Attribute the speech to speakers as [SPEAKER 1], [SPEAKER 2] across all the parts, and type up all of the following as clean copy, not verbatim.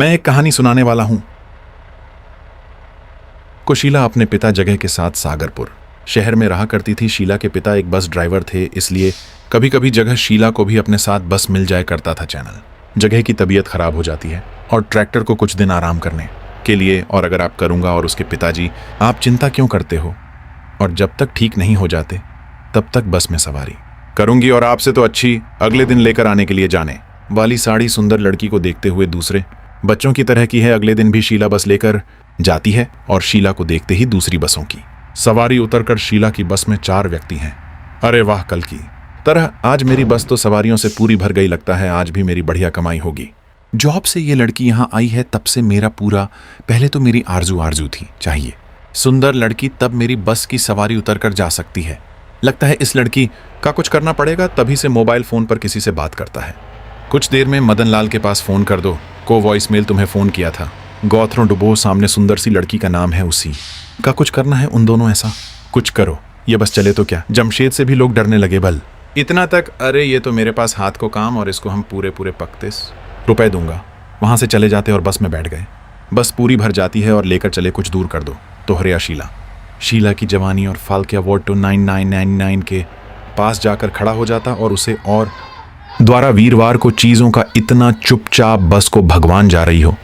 [SPEAKER 1] मैं एक कहानी सुनाने वाला हूं। को शीला अपने पिता जगह के साथ सागरपुर शहर में रहा करती थी। शीला के पिता एक बस ड्राइवर थे, इसलिए कभी कभी जगह शीला को भी अपने साथ बस मिल जाया करता था। चैनल जगह की तबीयत खराब हो जाती है और ट्रैक्टर को कुछ दिन आराम करने के लिए, और अगर आप करूंगा और उसके पिताजी, आप चिंता क्यों करते हो, और जब तक ठीक नहीं हो जाते तब तक बस में सवारी करूंगी, और आपसे तो अच्छी अगले दिन लेकर आने के लिए जाने वाली साड़ी सुंदर लड़की को देखते हुए दूसरे बच्चों की तरह की है। अगले दिन भी शीला बस लेकर जाती है और शीला को देखते ही दूसरी बसों की सवारी उतरकर शीला की बस में 4 व्यक्ति हैं। अरे वाह, कल की तरह आज मेरी बस तो सवारियों से पूरी भर गई। लगता है आज भी मेरी बढ़िया कमाई होगी। जॉब से ये लड़की यहाँ आई है तब से मेरा पूरा, पहले तो मेरी आरजू थी चाहिए सुंदर लड़की, तब मेरी बस की सवारी उतरकर जा सकती है। लगता है इस लड़की का कुछ करना पड़ेगा। तभी से मोबाइल फोन पर किसी से बात करता है। कुछ देर में मदन लाल के पास फोन कर दो को वॉइस मेल तुम्हें फोन किया था। गौथरों डुबो सामने सुंदर सी लड़की का नाम है, उसी का कुछ करना है उन दोनों। ऐसा कुछ करो, ये बस चले तो क्या। जमशेद से भी लोग डरने लगे बल इतना तक। अरे ये तो मेरे पास हाथ को काम, और इसको हम पूरे 35 रुपए दूंगा। वहां से चले जाते और बस में बैठ गए। बस पूरी भर जाती है और लेकर चले कुछ दूर कर दो तो हरिया शीला की जवानी और फाल्के अवार्ड तो 9999 के पास जाकर खड़ा हो जाता और उसे और द्वारा वीरवार को चीजों का इतना चुपचाप बस को भगवान जा रही हो।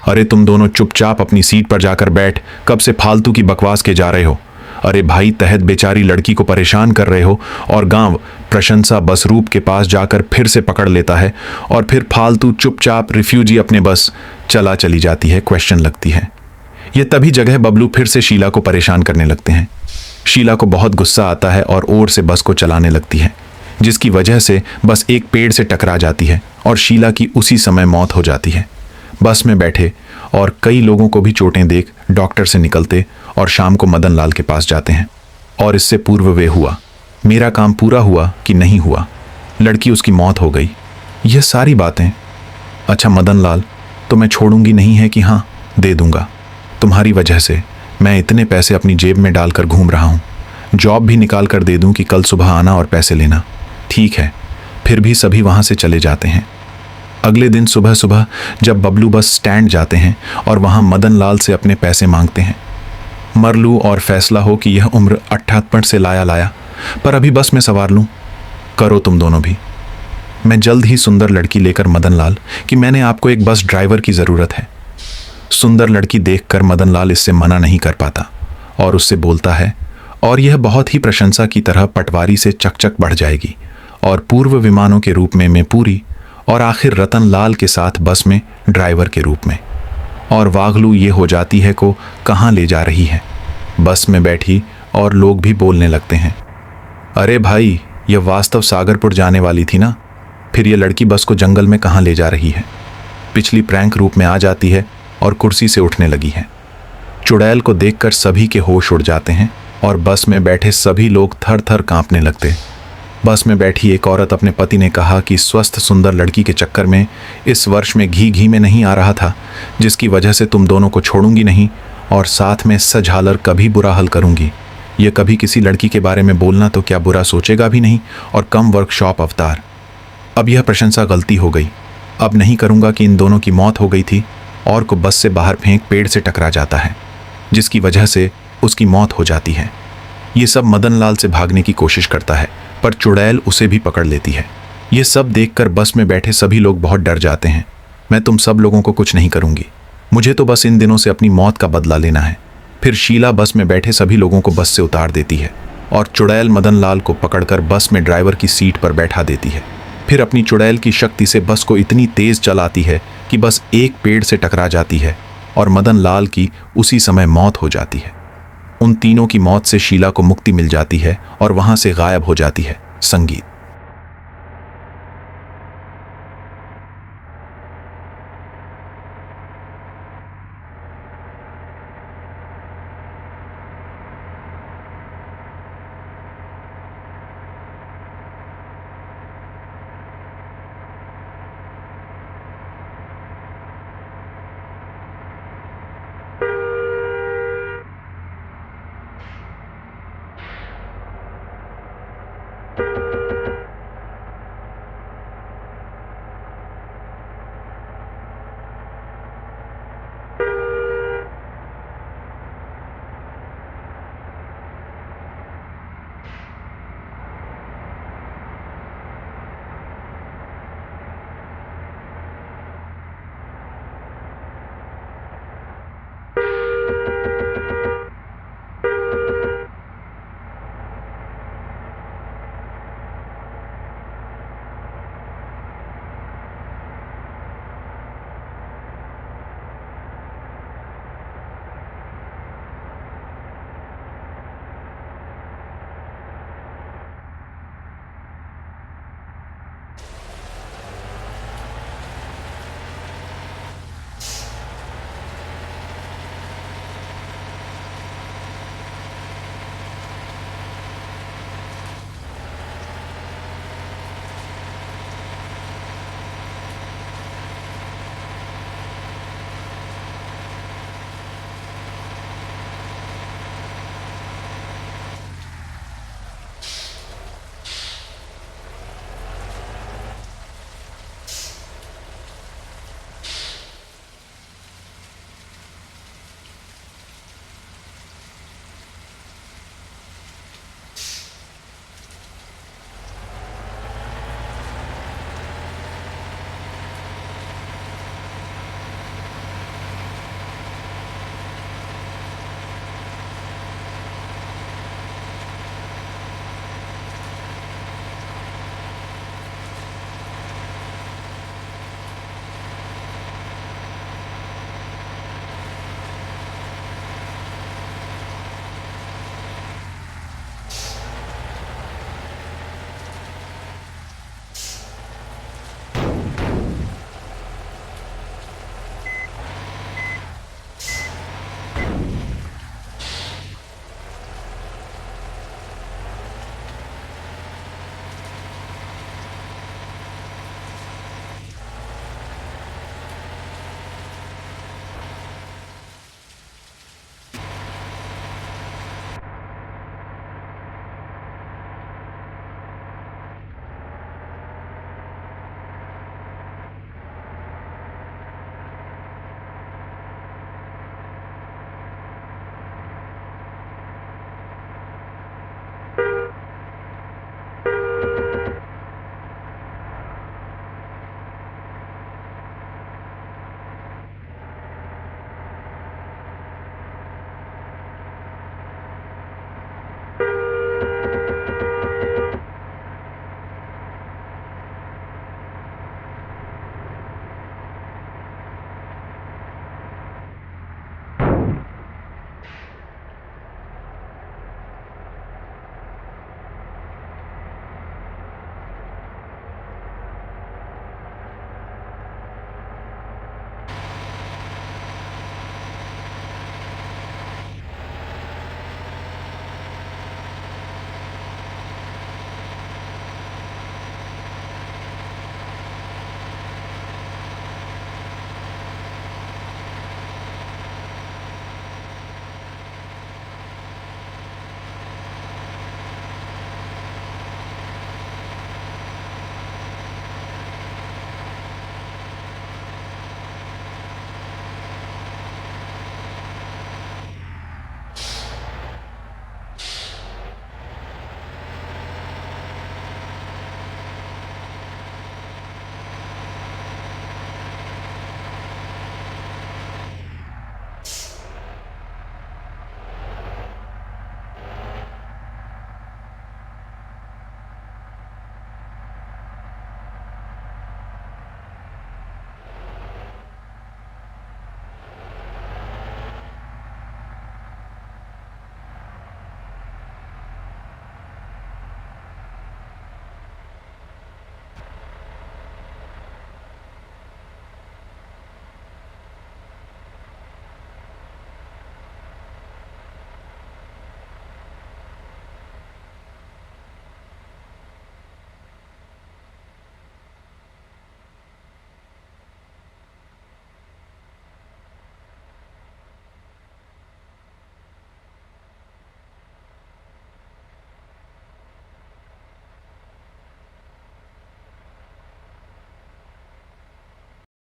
[SPEAKER 1] अरे तुम दोनों चुपचाप अपनी सीट पर जाकर बैठ, कब से फालतू की बकवास के जा रहे हो। अरे भाई, तहत बेचारी लड़की को परेशान कर रहे हो और गांव प्रशंसा बसरूप के पास जाकर फिर से पकड़ लेता है और फिर फालतू चुपचाप रिफ्यूजी अपने बस चली जाती है। क्वेश्चन लगती है। ये तभी जगह बबलू फिर से शीला को परेशान करने लगते हैं। शीला को बहुत गुस्सा आता है और ओर से बस को चलाने लगती है, जिसकी वजह से बस एक पेड़ से टकरा जाती है और शीला की उसी समय मौत हो जाती है। बस में बैठे और कई लोगों को भी चोटें देख डॉक्टर से निकलते और शाम को मदन लाल के पास जाते हैं। और इससे पूर्व वे हुआ, मेरा काम पूरा हुआ कि नहीं हुआ, लड़की उसकी मौत हो गई, यह सारी बातें। अच्छा मदन लाल, तो मैं छोड़ूंगी नहीं है कि हाँ दे दूंगा। तुम्हारी वजह से मैं इतने पैसे अपनी जेब में डालकर घूम रहा हूँ। जॉब भी निकाल कर दे दूं कि कल सुबह आना और पैसे लेना। ठीक है। फिर भी सभी वहां से चले जाते हैं। अगले दिन सुबह सुबह जब बबलू बस स्टैंड जाते हैं और वहां मदन लाल से अपने पैसे मांगते हैं, मर लूं और फैसला हो कि यह उम्र 88 से लाया, पर अभी बस में सवार लूं। करो तुम दोनों भी। मैं जल्द ही सुंदर लड़की लेकर मदन लाल कि मैंने आपको एक बस ड्राइवर की जरूरत है। सुंदर लड़की देखकर मदन लाल इससे मना नहीं कर पाता और उससे बोलता है, और यह बहुत ही प्रशंसा की तरह पटवारी से चकचक बढ़ जाएगी और पूर्व विमानों के रूप में मैं पूरी, और आखिर रतन लाल के साथ बस में ड्राइवर के रूप में। और वागलू ये हो जाती है को कहाँ ले जा रही है। बस में बैठी और लोग भी बोलने लगते हैं, अरे भाई यह वास्तव सागरपुर जाने वाली थी ना, फिर यह लड़की बस को जंगल में कहाँ ले जा रही है। पिछली प्रैंक रूप में आ जाती है और कुर्सी से उठने लगी है। चुड़ैल को देखकर सभी के होश उड़ जाते हैं और बस में बैठे सभी लोग थर थर कांपने लगते। बस में बैठी एक औरत अपने पति ने कहा कि स्वस्थ सुंदर लड़की के चक्कर में इस वर्ष में घी में नहीं आ रहा था, जिसकी वजह से तुम दोनों को छोड़ूंगी नहीं और साथ में सजालर कभी बुरा हल करूंगी। ये कभी किसी लड़की के बारे में बोलना तो क्या बुरा सोचेगा भी नहीं, और कम वर्कशॉप अवतार। अब यह प्रशंसा गलती हो गई। अब नहीं करूंगा कि इन दोनों की मौत हो गई थी और को बस से बाहर फेंक पेड़ से टकरा जाता है, जिसकी वजह से उसकी मौत हो जाती है। ये सब मदन लाल से भागने की कोशिश करता है, पर चुड़ैल उसे भी पकड़ लेती है। ये सब देखकर बस में बैठे सभी लोग बहुत डर जाते हैं। मैं तुम सब लोगों को कुछ नहीं करूंगी, मुझे तो बस इन दिनों से अपनी मौत का बदला लेना है। फिर शीला बस में बैठे सभी लोगों को बस से उतार देती है और चुड़ैल मदन लाल को पकड़कर बस में ड्राइवर की सीट पर बैठा देती है। फिर अपनी चुड़ैल की शक्ति से बस को इतनी तेज चलाती है कि बस एक पेड़ से टकरा जाती है और मदन लाल की उसी समय मौत हो जाती है। उन तीनों की मौत से शीला को मुक्ति मिल जाती है और वहां से गायब हो जाती है। संगीत।